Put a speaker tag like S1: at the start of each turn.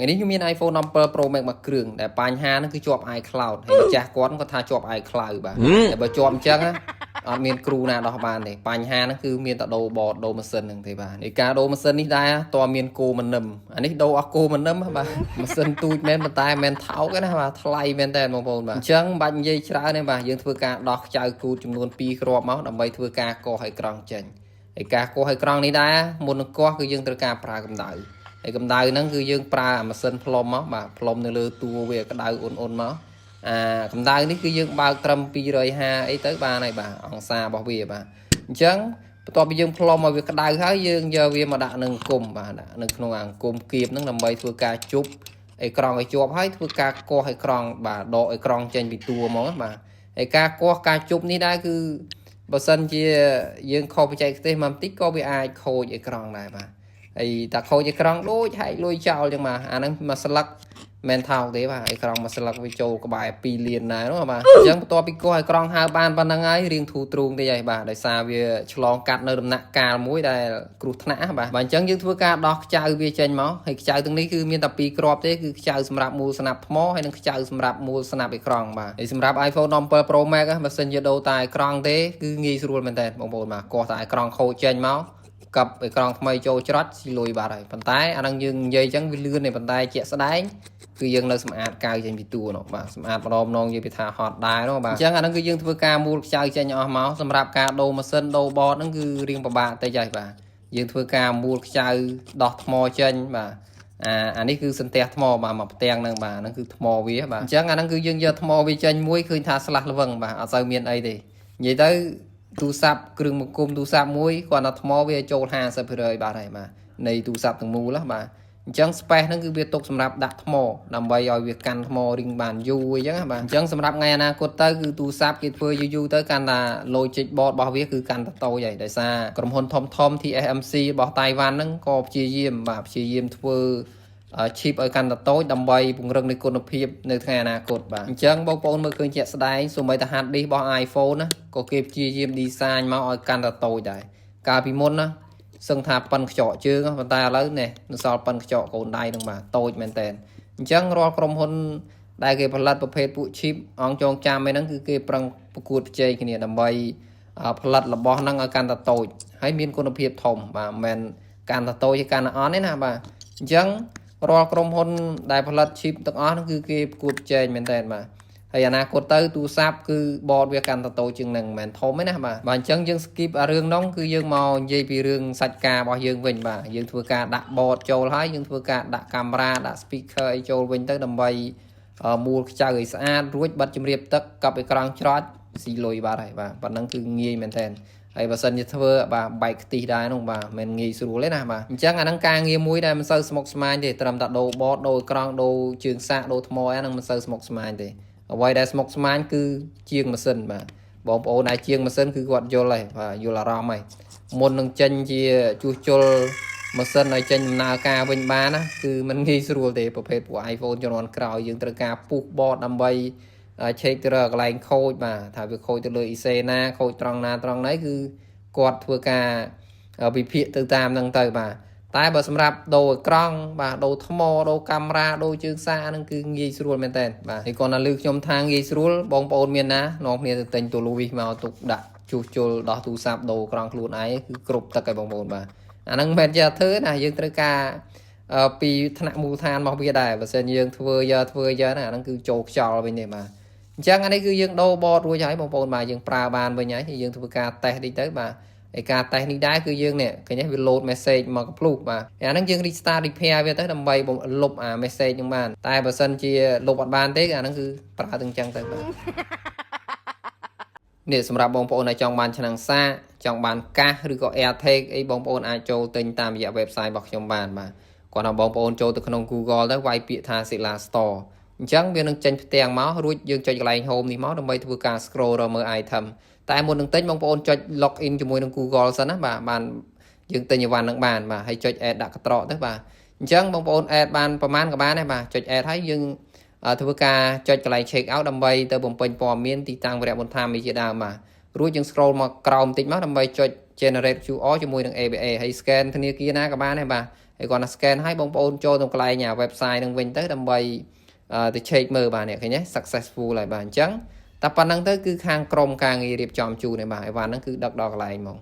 S1: ngàyนี้มี iPhone 17 Pro Max มาเครื่องแต่ปัญหานั่นคือจบ iCloud ให้จ้าก้อนก็ท่าจบ iCloud บ้างแต่พอจบจังนะมีครูนาดอกบานเลยปัญหานั่นคือมีแต่โดบอดโดมันเซนหนึ่งทีบ้านในการโดมันเซนนี่ได้ตัวมีโกมันนำอันนี้โดอโกมันนำบ้ามันเซนตูแมนมันตายแมนเท้ากันนะบ้าทลายแมนแต่มองบนบ้าจังบันยัยช้าเนี่ยบ้ายังធ្វើការដកចៅគូចំនួន2គ្រាប់មកដើម្បីធ្វើការកោឲ្យក្រងចេញហើយការកោឲ្យក្រងនេះដែរមុននឹងកោគឺយើងត្រូវការប្រើកម្ដៅហើយកម្ដៅហ្នឹងគឺយើងប្រើម៉ាស៊ីនផ្លុំមកបាទផ្លុំនៅលើតួវាក្ដៅអ៊ុនមកកម្ដៅនេះគឺយើងបើកត្រឹម250អីទៅបានហើយបាទអង្សារបស់វាបាទអញ្ចឹងបន្ទាប់ពីយើងផ្លុំមកវាក្ដៅហើយយើងយកវាមកដាក់នឹងគុំបាទដាក់នៅក្នុងអង្គុំគៀបហ្នឹងដើម្បីធ្វើការជប់អីក្រងឲ្យជាប់ហើយធ្វើការកោសឲ្យក្រងបាទដកឲ្យក្រងចេញពីតួមកបាទហើយការកោសការជប់នេះដែរគឺបើសិនជាយើងខុសបច្ចេកទេសមកបន្តិចក៏វាអាចខូចឲ្យក្រងដែរបាទហើយតាខូចឲ្យក្រងដូចហែកលុយចោលចឹងបាទអាហ្នឹងមួយស្លឹកមែនថោកទេបាទឲ្យក្រងមួយស្លឹកវាចូលក្បែរ2លានដែរនោះបាទអញ្ចឹងបន្ទាប់ពីកោសឲ្យក្រងហើបានប៉ុណ្្នឹងហើយរៀងធូរទ្រូងតិចហើយបាទដោយសារវាឆ្លងកាត់នៅដំណាក់កាលមួយដែលគ្រោះថ្នាក់បាទអញ្ចឹងយើងធ្វើការដោះខ្ចៅវាចេញមកហើយខ្ចៅទាំងនេះគឺមានតែ2គ្រាប់ទេគឺខ្ចៅសម្រាប់មូលស្នាប់ថ្មហើយនិងខ្ចៅសម្រាប់មូលស្នាប់អេក្រង់បាទហើយសម្រាប់ iPhone 17 Pro Max បើសិនជាដូរតែអេក្រង់ទេគឺងាយស្រួលមែនតើបងប្អូនបាទកោសតែអេក្រង់ខូចចេញមកកັບអេក្រង់ថ្មីចូលច្រត់ស៊ីលុយបាត់ហើយប៉ុន្តែអានឹងយើងនិយាយអញ្ចឹងវាលឿនទេប៉ុន្តែជាក់ស្ដែងគឺយើងនៅសម្អាតកៅចេញពីតួនោះបាទសម្អាតម្ដងម្ដងនិយាយពីថាហត់ដែរនោះបាទអញ្ចឹងអានឹងគឺយើងធ្វើការមូលខ្ចៅចេញអស់មកសម្រាប់ការដូរម៉ាស៊ីនដូរបតហ្នឹងគឺរៀងពិបាកតិចហើយបាទយើងធ្វើការមូលខ្ចៅដោះថ្មចេញបាទអានេះគឺសន្ទះថ្មបាទមកផ្ទាំងហ្នឹងបាទហ្នឹងគឺថ្មវាបាទអញ្ចឹងអាហ្នឹងគឺយើងយកថ្មវាចេញមួយឃើញថាស្លាស់ល្វឹងបាទអត់សូវមានអីទេនិយាយទៅទូរស័ព្ទគ្រឿងមកគុំទូរស័ព្ទមួយគាត់ថាថ្មវាចូល50%បាទហើយបាទនៃទូរស័ព្ទទាំងមូលណាបាទអញ្ចឹង space ហ្នឹងគឺវាទុកសម្រាប់ដាក់ថ្មដើម្បីឲ្យវាកាន់ថ្មរៀងបានយូរអញ្ចឹងបាទអញ្ចឹងសម្រាប់ថ្ងៃអនាគតទៅគឺទូរស័ព្ទគេធ្វើយូរទៅកាន់តែ logic board របស់វាគឺកាន់តែតូចហើយដោយសារក្រុមហ៊ុនធំ TSMC របស់តៃវ៉ាន់ហ្នឹងក៏ព្យាយាមធ្វើ chip ឲ្យកាន់តែតូចដើម្បីពង្រឹងនៃគុណភាពនៅថ្ងៃអនាគតបាទអញ្ចឹងបងប្អូនមើលឃើញជាក់ស្ដែងសូម្បីតែ hard disk របស់ iPhone ណាក៏គេព្យាយាម design មកឲ្យកាន់តែតូចដែរកាលពីមុនណាសឹងថាប៉ិនខ្ចក់ជើងប៉ុន្តែឥឡូវនេះនៅសល់ប៉ិនខ្ចក់កូនដៃហ្នឹងបាទតូចមែនតើអញ្ចឹងរាល់ក្រុមហ៊ុនដែលគេផលិតប្រភេទពួក chip អង្គចងចាំឯហ្នឹងគឺគេប្រឹងប្រកួតប្រជែងគ្នាដើម្បីផលិតរបស់ហ្នឹងឲ្យកាន់តែតូចហើយមានគុណភាពធំបាទមិនមែនកាន់តែតូចឲ្យកាន់តែអន់ទេណាបាទអញ្ចឹងរាល់ក្រុមហ៊ុនដែលផលិត chip ទាំងអស់ហ្នឹងគឺគេប្រកួតប្រជែងមែនតើបាទហើយអនាគតទៅទូរស័ព្ទគឺ board វាកាន់តែតូចជាងនឹងមិនមែនធំទេណាបាទអញ្ចឹងយើង skip រឿងហ្នឹងគឺយើងមកនិយាយពីរឿងសាច់ការរបស់យើងវិញបាទយើងធ្វើការដាក់ board ចូលហើយយើងធ្វើការដាក់កាមេរ៉ាដាក់ speaker អីចូលវិញទៅដើម្បីមូលខ្ចៅឲ្យស្អាតរួចបិទជំរាបទឹកកប់អេក្រង់ច្រត់ស៊ីលុយបាត់ហើយបាទប៉ុណ្ណឹងគឺងាយមែនតើហើយបើសិនជាធ្វើបាទបែកខ្ទិះដែរនោះបាទមិនងាយស្រួលទេណាបាទអញ្ចឹងអាហ្នឹងការងារមួយដែលមិនសូវស្មុគស្មាញទេត្រឹមតែដូរ board ដូរអេក្រង់ដូរជើងសាកដូរថ្មអាហ្នឹងមិនសូវស្មុគស្មាញទេអ្វីដែលស្មុគស្មាញគឺជាងម៉ាស៊ីនបាទបងប្អូនដែលជាងម៉ាស៊ីនគឺគាត់យល់ហើយបាទយល់អារម្មណ៍ហើយមុននឹងចេញជាជួសជុលម៉ាស៊ីនឲ្យចេញដំណើរការវិញបានណាគឺมันងាយស្រួលទេប្រភេទពួក iPhone ជំនាន់ក្រោយយើងត្រូវការពុះ board ដើម្បីឆែកទៅរកកន្លែងខូចបាទថាវាខូចទៅលើអ៊ីសេណាខូចត្រង់ណាត្រង់ណីគឺគាត់ធ្វើការវិភាគទៅតាមហ្នឹងទៅបាទតែបើសម្រាប់ដូរអេក្រង់បាទដូរថ្មដូរកាមេរ៉ាដូរជើងសារហ្នឹងគឺងាយស្រួលមែនតើបាទហើយគាត់ណាលើខ្ញុំថាងាយស្រួលបងប្អូនមានណានាំគ្នាទៅទិញទូលូវីសមកទុកដាក់ជួសជុលដោះទូរស័ព្ទដូរអេក្រង់ខ្លួនឯងគឺគ្រប់ទឹកហើយបងប្អូនបាទអាហ្នឹងមិនមែនជាធ្វើណាយើងត្រូវការពីថ្នាក់មូលដ្ឋានរបស់វាដែរបើសិនយើងធ្វើយកណាអាហ្នឹងគឺចូលខ្យល់វិញទេបាទអញ្ចឹងអានេះគឺយើងដូរបតរួចហើយបងប្អូនបាទយើងប្រើបានវិញហើយយើងធ្វើការតេស្តតិចទៅបាទឯការតេស្តនេះដែរគឺយើងនេះឃើញវា load message មកកំភ្លុះបាទអាហ្នឹងយើង restart repair វាទៅដើម្បីលុបអា message ហ្នឹងបានតែបើសិនជាលុបអត់បានទេអាហ្នឹងគឺប្រើទៅអញ្ចឹងទៅបាទនេះសម្រាប់បងប្អូនដែលចង់បានឆ្នាំងសាកចង់បានកាសឬក៏ AirTag អីបងប្អូនអាចចូលទិញតាមរយៈ website របស់ខ្ញុំបានបាទគាត់ថាបងប្អូនចូលទៅក្នុង Google ទៅវាយពាក្យថា Sila Store អញ្ចឹងវានឹងចេញផ្ទាំងមករួចយើងចុចកន្លែង home នេះមកដើម្បីធ្វើការ scroll រកមើល item តែមុននឹងទិញបងប្អូនចុច log in ជាមួយនឹង Google សិនណាបាទបានយើងទិញអីវ៉ាន់នឹងបានបាទហើយចុច add ដាក់កត្រកទៅបាទអញ្ចឹងបងប្អូន add បានប្រហែលក៏បានដែរបាទចុច add ហើយយើងធ្វើការចុចកន្លែង check out ដើម្បីទៅបំពេញព័ត៌មានទីតាំងវរៈមន្តថាមីជាដើមបាទរួចយើង scroll មកក្រោមបន្តិចមកដើម្បីចុច generate QR ជាមួយនឹង ABA ហើយ scan ធនាគារណាក៏បានដែរបាទ ហើយគាត់ណា scan ឲ្យបងប្អូនចូលទៅកន្លែង website នឹងវិញទៅដើម្បីទៅ check មើលបាទនេះឃើញទេ successful ហើយបាទអញ្ចឹងតែប៉ុណ្្នឹងទៅគឺខាងក្រុមការងាររៀបចំជូនឯបាទអីវ៉ាន់ហ្នឹងគឺដឹកដល់កន្លែងហ្មង